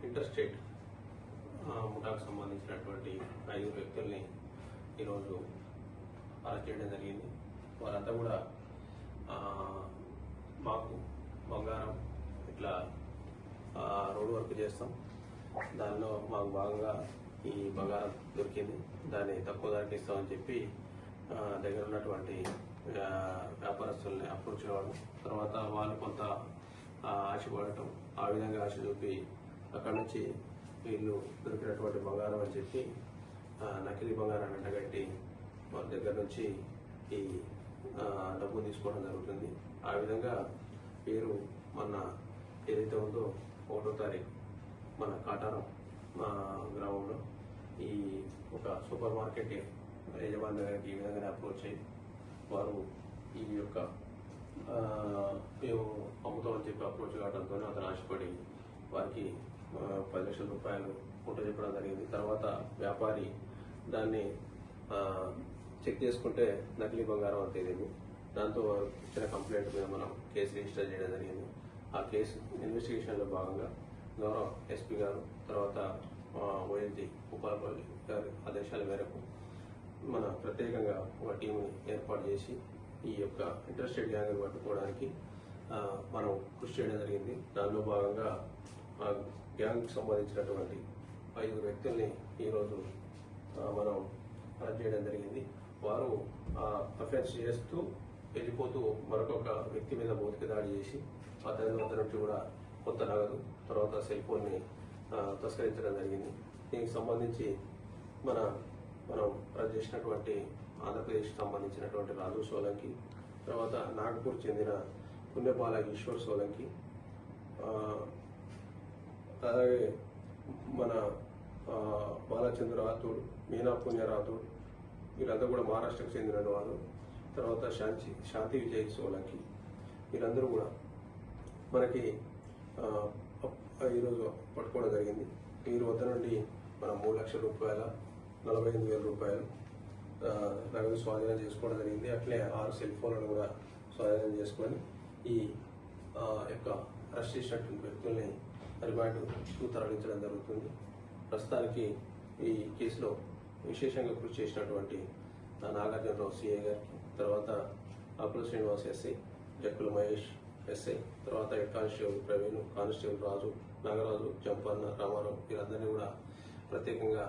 Inter state ముఠాకు సంబంధించినటువంటి 5 వ్యక్తుల్ని ఈరోజు అరెస్ట్ చేయడం జరిగింది. వారంతా కూడా మాకు బంగారం ఇట్లా రోడ్ వర్క్ చేస్తాం, దానిలో మాకు భాగంగా ఈ బంగారం దొరికింది, దాన్ని తక్కువ ధరకి ఇస్తామని చెప్పి దగ్గర ఉన్నటువంటి వ్యాపారస్తుల్ని అప్రోచ్ కావడం, తర్వాత వాళ్ళు కొంత ఆశపడటం, ఆ విధంగా ఆశ చూపి అక్కడి నుంచి వీళ్ళు దొరికినటువంటి బంగారం అని చెప్పి నకిలీ బంగారాన్ని అంటగట్టి వాళ్ళ దగ్గర నుంచి ఈ డబ్బు తీసుకోవడం జరుగుతుంది. ఆ విధంగా పేరు మన ఏదైతే ఉందో 1వ తారీఖు మన కాటారం గ్రామంలో ఈ ఒక సూపర్ మార్కెట్ యజమాని దగ్గరికి ఈ విధంగానే అప్రోచ్ అయ్యి వారు ఈ యొక్క మేము అమ్ముతామని చెప్పి అప్రోచ్ కావడంతో అతను ఆశపడి వారికి 10 లక్షల రూపాయలు ముట్ట చెప్పడం జరిగింది. తర్వాత వ్యాపారి దాన్ని చెక్ చేసుకుంటే నకిలీ బంగారం అని తేలింది. దాంతో ఇచ్చిన కంప్లైంట్ మీద మనం కేసు రిజిస్టర్ చేయడం జరిగింది. ఆ కేసు ఇన్వెస్టిగేషన్లో భాగంగా గౌరవ ఎస్పీ గారు, తర్వాత ఓఎల్జీ ఉపాలపల్లి గారి ఆదేశాల మేరకు మన ప్రత్యేకంగా ఒక టీంని ఏర్పాటు చేసి ఈ యొక్క ఇంటర్ స్టేట్ గ్యాంగ్ని పట్టుకోవడానికి మనం కృషి చేయడం జరిగింది. దానిలో భాగంగా ఆ గ్యాంగ్కి సంబంధించినటువంటి 5 వ్యక్తుల్ని ఈరోజు మనం అరెస్ట్ చేయడం జరిగింది. వారు అఫెన్స్ చేస్తూ వెళ్ళిపోతూ మరొక వ్యక్తి మీద భౌతిక దాడి చేసి అతని నుంచి కూడా కొత్త నగదు, తర్వాత సెల్ ఫోన్ని తస్కరించడం జరిగింది. దీనికి సంబంధించి మనం అరెస్ట్ చేసినటువంటి ఆంధ్రప్రదేశ్కి సంబంధించినటువంటి రాజు సోలంకి, తర్వాత నాగపూర్ చెందిన పుణ్యపాల ఈశ్వర్ సోలంకి, అలాగే మన బాలచంద్ర రాథోడ్, మీనా పుణ్య రాథోడ్, వీరందరూ కూడా మహారాష్ట్రకు చెందిన వారు. తర్వాత శాంతి విజయ్ సోలంకి, వీరందరూ కూడా మనకి ఈరోజు పట్టుకోవడం జరిగింది. వీరి వద్ద నుండి మనం 3 లక్షల రూపాయల 45,000 రూపాయలు నగదు స్వాధీనం చేసుకోవడం జరిగింది. అట్లే 6 సెల్ ఫోన్లను కూడా స్వాధీనం చేసుకొని ఈ యొక్క అరెస్ట్ చేసినటువంటి వ్యక్తుల్ని రిమాండ్కు తరలించడం జరుగుతుంది. ప్రస్తుతానికి ఈ కేసులో విశేషంగా కృషి చేసినటువంటి నాగార్జునరావు సిఐ గారికి, తర్వాత అకుల శ్రీనివాస్ ఎస్ఐ, జక్కుల మహేష్ ఎస్ఐ, తర్వాత హెడ్ కానిస్టేబుల్ ప్రవీణ్, కానిస్టేబుల్ రాజు, నాగరాజు, జంపన్న, రామారావు, వీరందరినీ కూడా ప్రత్యేకంగా